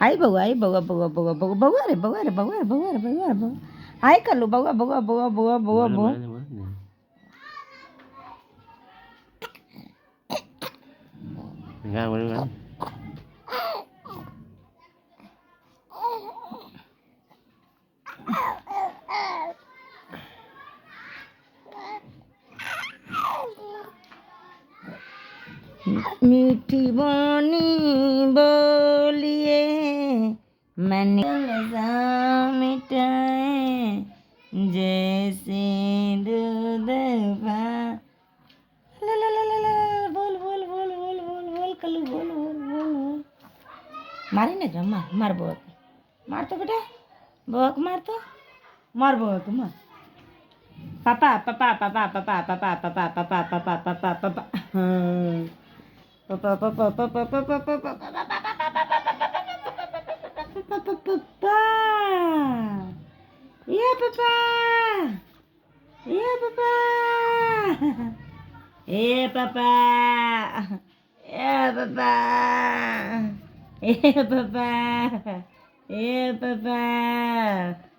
आई बघा बघा बघा बघा बघा रे बघा रे बघा रे बघा रे बघा रे बघा आई कल्लू बघा बघा बघा बघा बघा बघा मीठी बोनी बोलिए मैंने लजा मिटाए जैसे दूध बोल बोल बोल बोल बोल बोल कल्लू बोल बोल बोल बोल मारी ना ग मार बघ मारतो बेटा बघ मारतो मार बघ मार पापा पापा पापा पापा पापा पापा पापा पापा पापा पापा पापा पापा पापा पापा पापा या पापा या पापा ए पापा ए पापा ए पापा ए पापा